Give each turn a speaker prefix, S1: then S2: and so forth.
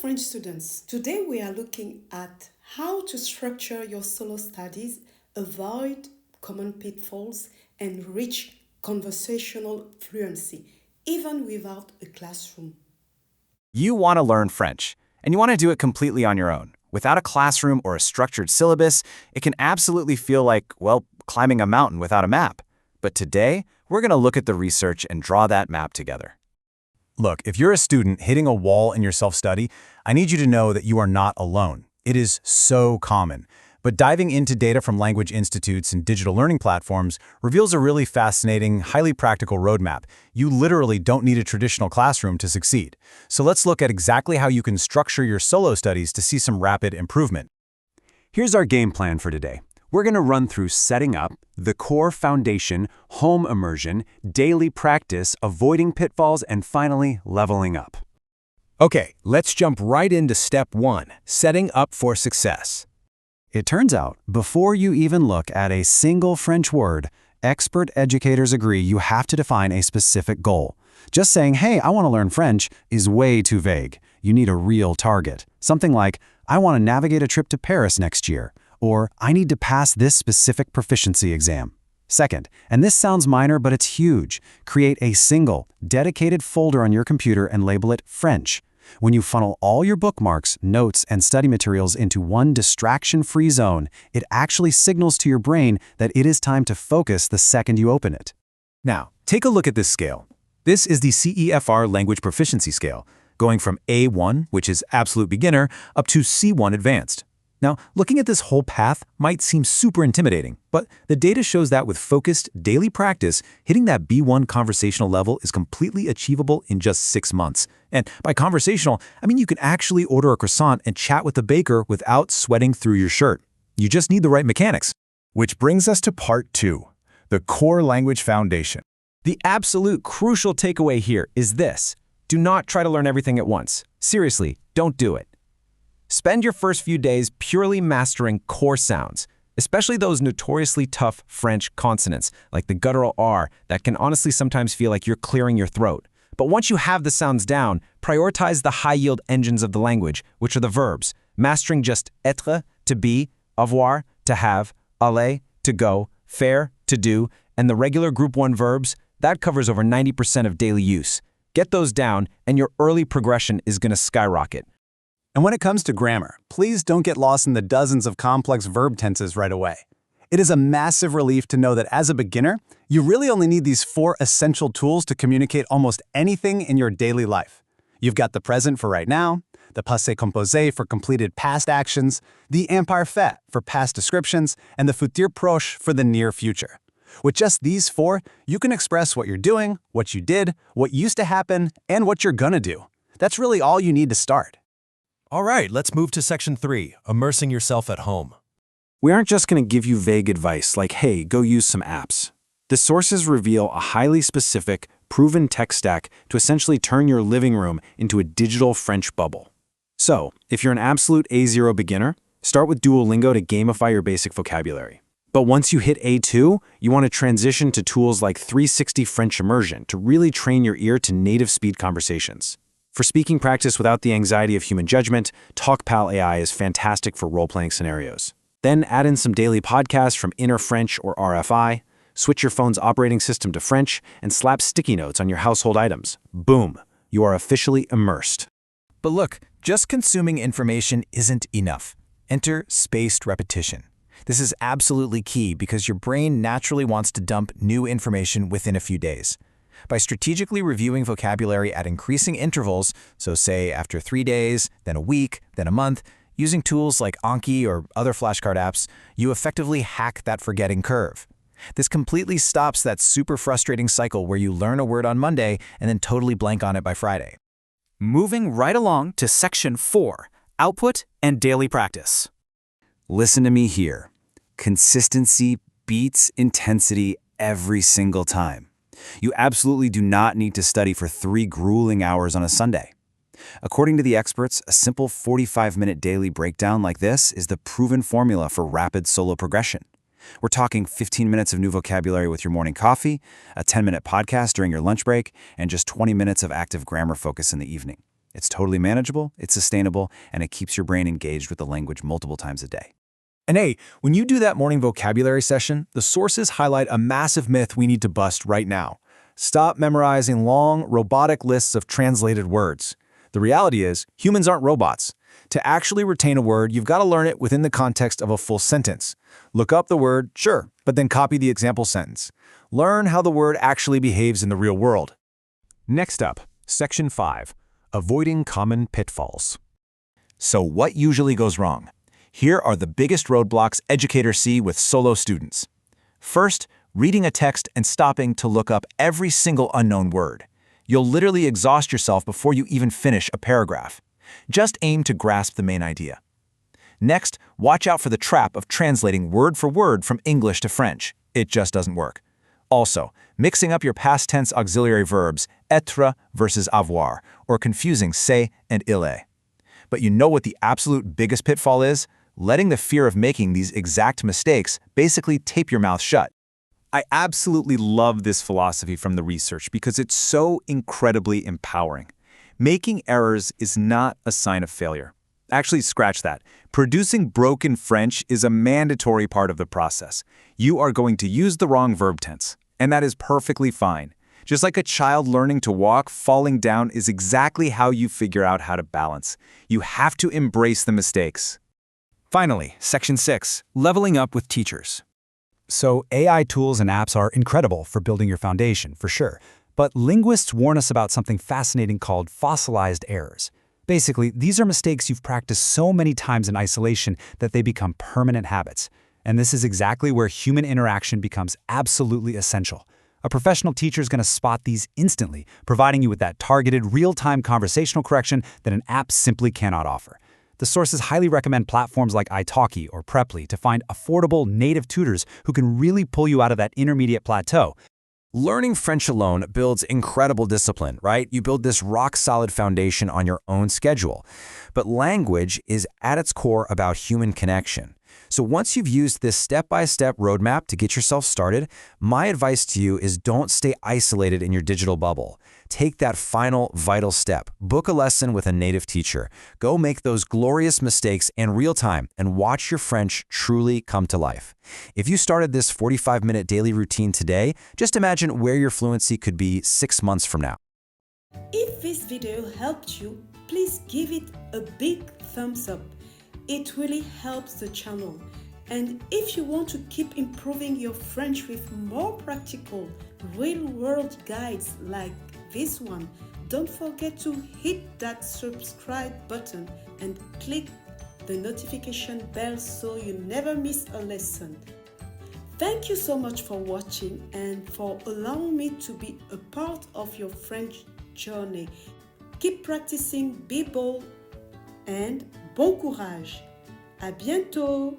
S1: French students. Today we are looking at how to structure your solo studies, avoid common pitfalls, and reach conversational fluency, even without a classroom.
S2: You want to learn French, and you want to do it completely on your own. Without a classroom or a structured syllabus, it can absolutely feel like, well, climbing a mountain without a map. But today, we're going to look at the research and draw that map together. Look, if you're a student hitting a wall in your self-study, I need you to know that you are not alone. It is so common. But diving into data from language institutes and digital learning platforms reveals a really fascinating, highly practical roadmap. You literally don't need a traditional classroom to succeed. So let's look at exactly how you can structure your solo studies to see some rapid improvement. Here's our game plan for today. We're going to run through setting up, the core foundation, home immersion, daily practice, avoiding pitfalls, and finally, leveling up.
S3: Okay, let's jump right into step 1, setting up for success.
S2: It turns out, before you even look at a single French word, expert educators agree you have to define a specific goal. Just saying, hey, I want to learn French is way too vague. You need a real target. Something like, I want to navigate a trip to Paris next year, or I need to pass this specific proficiency exam. Second, and this sounds minor, but it's huge, create a single, dedicated folder on your computer and label it French. When you funnel all your bookmarks, notes, and study materials into one distraction-free zone, it actually signals to your brain that it is time to focus the second you open it.
S3: Now, take a look at this scale. This is the CEFR language proficiency scale, going from A1, which is absolute beginner, up to C1 advanced. Now, looking at this whole path might seem super intimidating, but the data shows that with focused, daily practice, hitting that B1 conversational level is completely achievable in just 6 months. And by conversational, I mean you can actually order a croissant and chat with the baker without sweating through your shirt. You just need the right mechanics.
S4: Which brings us to part 2, the core language foundation.
S3: The absolute crucial takeaway here is this. Do not try to learn everything at once. Seriously, don't do it. Spend your first few days purely mastering core sounds, especially those notoriously tough French consonants, like the guttural R that can honestly sometimes feel like you're clearing your throat. But once you have the sounds down, prioritize the high-yield engines of the language, which are the verbs, mastering just être, to be, avoir, to have, aller, to go, faire, to do, and the regular Group 1 verbs, that covers over 90% of daily use. Get those down, and your early progression is going to skyrocket.
S2: And when it comes to grammar, please don't get lost in the dozens of complex verb tenses right away. It is a massive relief to know that as a beginner, you really only need these 4 essential tools to communicate almost anything in your daily life. You've got the present for right now, the passé composé for completed past actions, the imparfait for past descriptions, and the futur proche for the near future. With just these 4, you can express what you're doing, what you did, what used to happen, and what you're gonna do. That's really all you need to start.
S5: All right, let's move to section 3, immersing yourself at home.
S2: We aren't just going to give you vague advice like, hey, go use some apps. The sources reveal a highly specific, proven tech stack to essentially turn your living room into a digital French bubble. So, if you're an absolute A0 beginner, start with Duolingo to gamify your basic vocabulary. But once you hit A2, you want to transition to tools like 360 French Immersion to really train your ear to native speed conversations. For speaking practice without the anxiety of human judgment, TalkPal AI is fantastic for role-playing scenarios. Then add in some daily podcasts from Inner French or RFI, switch your phone's operating system to French, and slap sticky notes on your household items. Boom! You are officially immersed.
S3: But look, just consuming information isn't enough. Enter spaced repetition. This is absolutely key because your brain naturally wants to dump new information within a few days. By strategically reviewing vocabulary at increasing intervals, so say after 3 days, then a week, then a month, using tools like Anki or other flashcard apps, you effectively hack that forgetting curve. This completely stops that super frustrating cycle where you learn a word on Monday and then totally blank on it by Friday.
S2: Moving right along to section 4, output and daily practice. Listen to me here. Consistency beats intensity every single time. You absolutely do not need to study for 3 grueling hours on a Sunday. According to the experts, a simple 45-minute daily breakdown like this is the proven formula for rapid solo progression. We're talking 15 minutes of new vocabulary with your morning coffee, a 10-minute podcast during your lunch break, and just 20 minutes of active grammar focus in the evening. It's totally manageable, it's sustainable, and it keeps your brain engaged with the language multiple times a day.
S3: And hey, when you do that morning vocabulary session, the sources highlight a massive myth we need to bust right now. Stop memorizing long, robotic lists of translated words. The reality is, humans aren't robots. To actually retain a word, you've got to learn it within the context of a full sentence. Look up the word, sure, but then copy the example sentence. Learn how the word actually behaves in the real world.
S5: Next up, Section 5, Avoiding Common Pitfalls.
S2: So what usually goes wrong? Here are the biggest roadblocks educators see with solo students. First, reading a text and stopping to look up every single unknown word. You'll literally exhaust yourself before you even finish a paragraph. Just aim to grasp the main idea. Next, watch out for the trap of translating word for word from English to French. It just doesn't work. Also, mixing up your past tense auxiliary verbs, être versus avoir, or confusing c'est and il est. But you know what the absolute biggest pitfall is? Letting the fear of making these exact mistakes basically tape your mouth shut. I absolutely love this philosophy from the research because it's so incredibly empowering. Making errors is not a sign of failure. Actually, scratch that. Producing broken French is a mandatory part of the process. You are going to use the wrong verb tense, and that is perfectly fine. Just like a child learning to walk, falling down is exactly how you figure out how to balance. You have to embrace the mistakes.
S3: Finally, Section 6, Leveling Up with Teachers. So AI tools and apps are incredible for building your foundation, for sure. But linguists warn us about something fascinating called fossilized errors. Basically, these are mistakes you've practiced so many times in isolation that they become permanent habits. And this is exactly where human interaction becomes absolutely essential. A professional teacher is going to spot these instantly, providing you with that targeted, real-time conversational correction that an app simply cannot offer. The sources highly recommend platforms like italki or Preply to find affordable native tutors who can really pull you out of that intermediate plateau.
S2: Learning French alone builds incredible discipline, right? You build this rock-solid foundation on your own schedule. But language is at its core about human connection. So once you've used this step-by-step roadmap to get yourself started, my advice to you is don't stay isolated in your digital bubble. Take that final vital step. Book a lesson with a native teacher. Go make those glorious mistakes in real time and watch your French truly come to life. If you started this 45-minute daily routine today, just imagine where your fluency could be 6 months from now.
S1: If this video helped you, please give it a big thumbs up. It really helps the channel. And if you want to keep improving your French with more practical, real-world guides like this one, don't forget to hit that subscribe button and click the notification bell so you never miss a lesson. Thank you so much for watching and for allowing me to be a part of your French journey. Keep practicing, be bold, and bon courage. À bientôt!